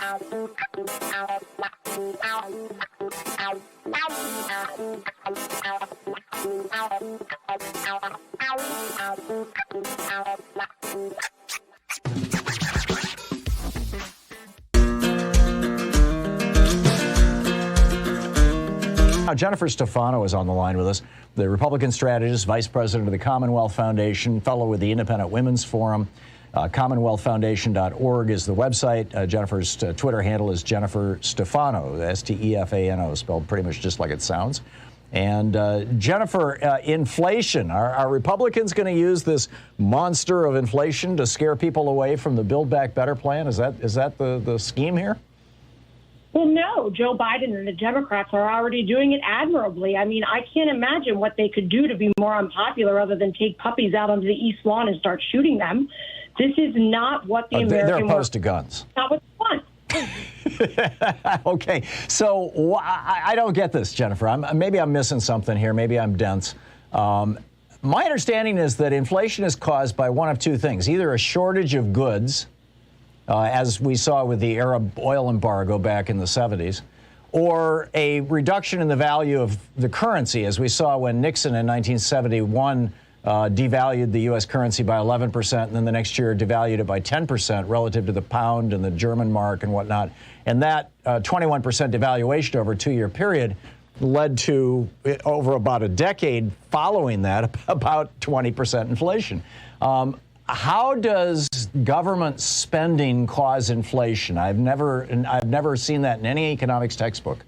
Now, Jennifer Stefano is on the line with us, the Republican strategist, vice president of the Commonwealth Foundation, fellow with the Independent Women's Forum. CommonwealthFoundation.org is the website. Jennifer's Twitter handle is Jennifer Stefano, Stefano, spelled pretty much just like it sounds. And Jennifer, inflation. Are Republicans going to use this monster of inflation to scare people away from the Build Back Better plan? Is that the scheme here? Well, no. Joe Biden and the Democrats are already doing it admirably. I mean, I can't imagine what they could do to be more unpopular other than take puppies out onto the East Lawn and start shooting them. This is not what the American... They're opposed to guns. Not what they want. Okay, so I don't get this, Jennifer. Maybe I'm missing something here. Maybe I'm dense. My understanding is that inflation is caused by one of two things: either a shortage of goods, as we saw with the Arab oil embargo back in the 70s, or a reduction in the value of the currency, as we saw when Nixon in 1971 devalued the U.S. currency by 11%, and then the next year devalued it by 10% relative to the pound and the German mark and whatnot. And that 21% devaluation over a 2-year period led to, over about a decade following that, about 20% inflation. How does government spending cause inflation? I've never seen that in any economics textbook.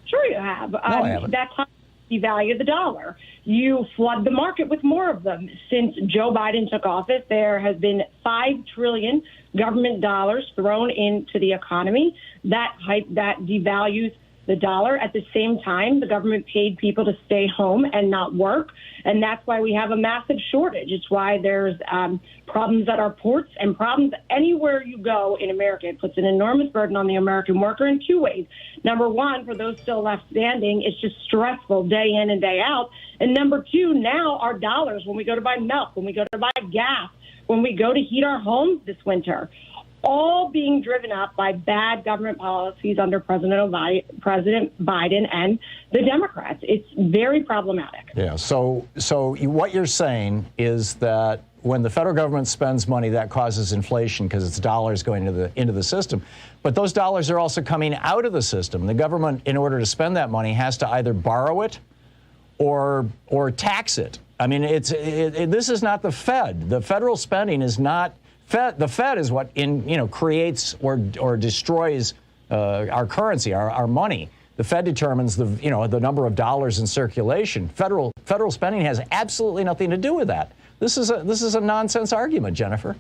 Sure you have. No, I haven't. That's how you devalue the dollar. You flood the market with more of them. Since Joe Biden took office, there has been $5 trillion government dollars thrown into the economy. That devalues the dollar. At the same time, the government paid people to stay home and not work, and that's why we have a massive shortage. It's why there's problems at our ports and problems anywhere you go in America. It puts an enormous burden on the American worker in two ways. Number one, for those still left standing, it's just stressful day in and day out. And number two, now our dollars, when we go to buy milk, when we go to buy gas, when we go to heat our homes this winter, all being driven up by bad government policies under President Biden and the Democrats. It's very problematic. Yeah. So what you're saying is that when the federal government spends money, that causes inflation because it's dollars going into the system. But those dollars are also coming out of the system. The government, in order to spend that money, has to either borrow it or tax it. I mean, this is not the Fed. The federal spending is not. The Fed is what creates or destroys our currency, our money. The Fed determines the number of dollars in circulation. Federal spending has absolutely nothing to do with that. This is a nonsense argument, Jennifer.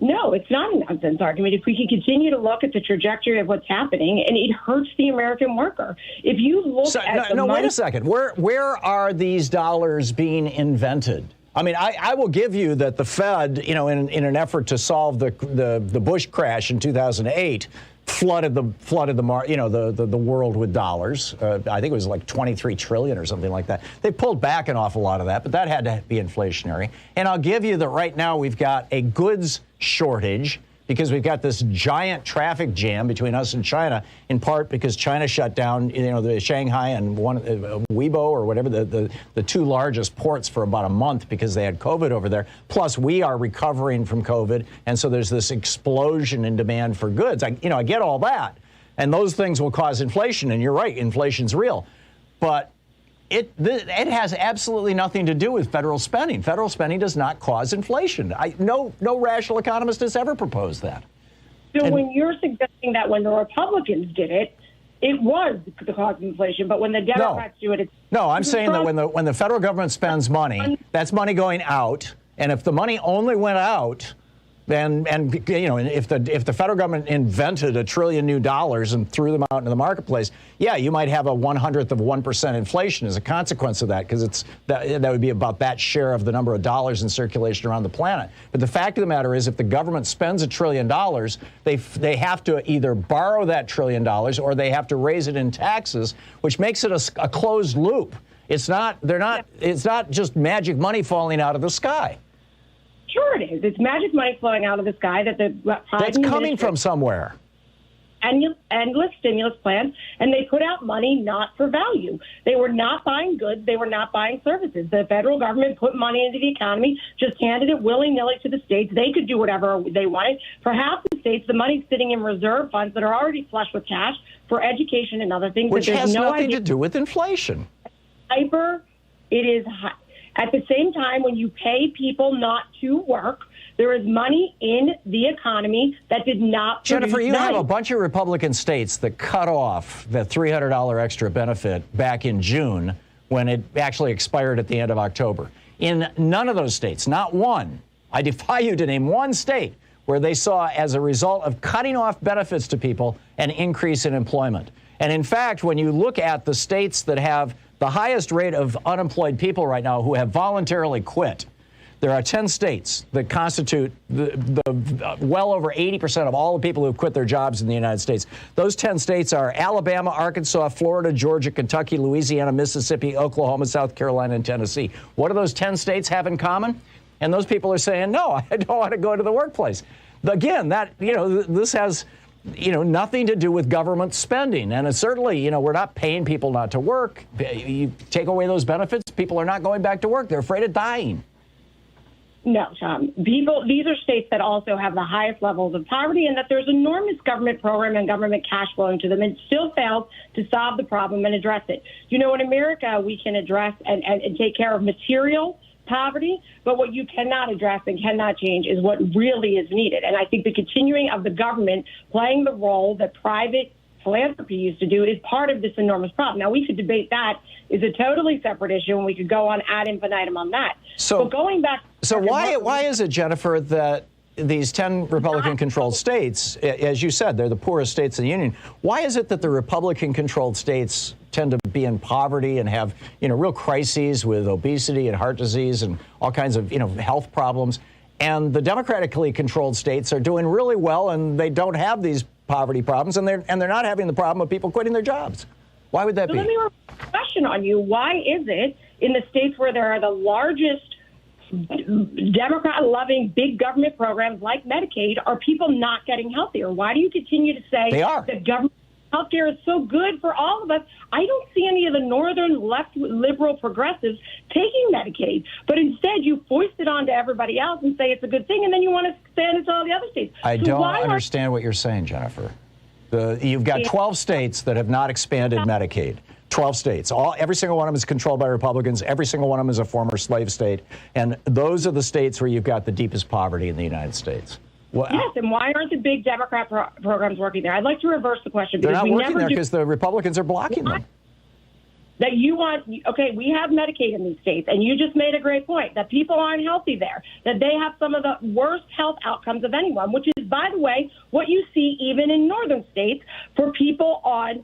No, it's not a nonsense argument. If we can continue to look at the trajectory of what's happening, and it hurts the American worker. If you look at wait a second. Where are these dollars being invented? I mean, I will give you that the Fed, in an effort to solve the Bush crash in 2008, flooded the world with dollars. I think it was like 23 trillion or something like that. They pulled back an awful lot of that, but that had to be inflationary. And I'll give you that right now we've got a goods shortage because we've got this giant traffic jam between us and China, in part because China shut down, the Shanghai and Weibo or whatever, the two largest ports for about a month because they had COVID over there. Plus, we are recovering from COVID, and so there's this explosion in demand for goods. I get all that, and those things will cause inflation. And you're right, inflation's real, but it has absolutely nothing to do with federal spending. Federal spending does not cause inflation. No rational economist has ever proposed that. So when you're suggesting that when the Republicans did it, it was the cause of inflation, but when the Democrats do it, it's... No, I'm saying that when the federal government spends money, that's money going out, and if the money only went out, and if the federal government invented $1 trillion new dollars and threw them out into the marketplace, yeah, you might have a 1/100% inflation as a consequence of that, because that would be about that share of the number of dollars in circulation around the planet. But the fact of the matter is, if the government spends $1 trillion, they have to either borrow that $1 trillion or they have to raise it in taxes, which makes it a closed loop. It's not just magic money falling out of the sky. Sure it is. It's magic money flowing out of the sky that that's coming from somewhere. endless stimulus plans, and they put out money not for value. They were not buying goods. They were not buying services. The federal government put money into the economy, just handed it willy-nilly to the states. They could do whatever they wanted. For half the states, the money's sitting in reserve funds that are already flush with cash for education and other things. Which has nothing to do with inflation. It is at the same time, when you pay people not to work, there is money in the economy that did not. Jennifer, you have a bunch of Republican states that cut off the $300 extra benefit back in June when it actually expired at the end of October. In none of those states, not one, I defy you to name one state where they saw, as a result of cutting off benefits to people, an increase in employment. And in fact, when you look at the states that have the highest rate of unemployed people right now who have voluntarily quit, there are 10 states that constitute well over 80% of all the people who quit their jobs in the United States. Those 10 states are Alabama, Arkansas, Florida, Georgia, Kentucky, Louisiana, Mississippi, Oklahoma, South Carolina, and Tennessee. What do those 10 states have in common? And those people are saying, no, I don't want to go to the workplace. Again, this has nothing to do with government spending. And it's certainly, we're not paying people not to work. You take away those benefits, people are not going back to work. They're afraid of dying. No, Tom. These are states that also have the highest levels of poverty, and that there's enormous government program and government cash flowing to them. It still fails to solve the problem and address it. In America, we can address and take care of material poverty, but what you cannot address and cannot change is what really is needed. And I think the continuing of the government playing the role that private philanthropy used to do is part of this enormous problem. Now, we could debate that is a totally separate issue, and we could go on ad infinitum on that. So, but going back, why is it, Jennifer, that these 10 Republican-controlled states, as you said, they're the poorest states in the union, why is it that the Republican-controlled states tend to be in poverty and have, real crises with obesity and heart disease and all kinds of, health problems, and the democratically controlled states are doing really well and they don't have these poverty problems, and they're not having the problem of people quitting their jobs? Why would that be? Let me question on you. Why is it in the states where there are the largest Democrat-loving big government programs like Medicaid, are people not getting healthier? Why do you continue to say that government healthcare is so good for all of us? I don't see any of the northern left liberal progressives taking Medicaid, but instead you foist it on to everybody else and say it's a good thing, and then you want to expand it to all the other states. I don't understand what you're saying, Jennifer. You've got 12 states that have not expanded Medicaid. 12 states. Every single one of them is controlled by Republicans. Every single one of them is a former slave state. And those are the states where you've got the deepest poverty in the United States. Well, yes, and why aren't the big Democrat programs working there? I'd like to reverse the question. They're not working there because the Republicans are blocking them. That you want, we have Medicaid in these states, and you just made a great point, that people aren't healthy there, that they have some of the worst health outcomes of anyone, which is, by the way, what you see even in northern states for people on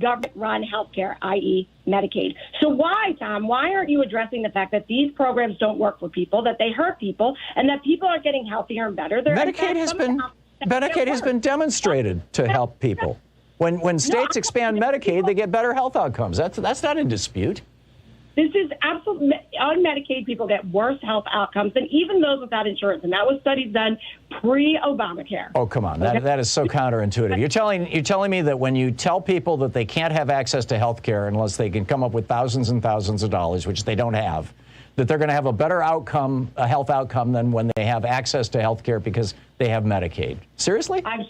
government-run health care, i.e. Medicaid. So why, Tom, why aren't you addressing the fact that these programs don't work for people, that they hurt people, and that people are getting healthier and better? Medicaid has been demonstrated to help people. When states expand Medicaid, they get better health outcomes. That's not in dispute. This is absolutely, on Medicaid, people get worse health outcomes than even those without insurance. And that was studies done pre-Obamacare. Oh, come on. That is so counterintuitive. You're telling me that when you tell people that they can't have access to health care unless they can come up with thousands and thousands of dollars, which they don't have, that they're going to have a better outcome, a health outcome, than when they have access to health care because they have Medicaid? Seriously? I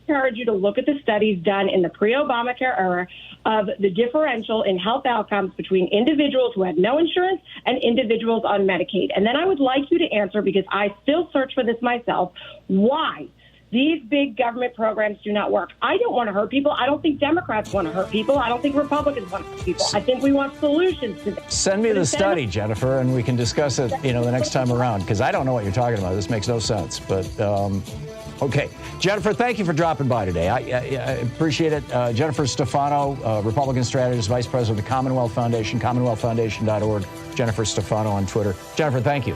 encourage you to look at the studies done in the pre-Obamacare era of the differential in health outcomes between individuals who had no insurance and individuals on Medicaid. And then I would like you to answer, because I still search for this myself, why these big government programs do not work. I don't want to hurt people. I don't think Democrats want to hurt people. I don't think Republicans want to hurt people. I think we want solutions to this. Send me the study, Jennifer, and we can discuss it, the next time around, because I don't know what you're talking about. This makes no sense. But okay. Jennifer, thank you for dropping by today. I appreciate it. Jennifer Stefano, Republican strategist, vice president of the Commonwealth Foundation, commonwealthfoundation.org. Jennifer Stefano on Twitter. Jennifer, thank you.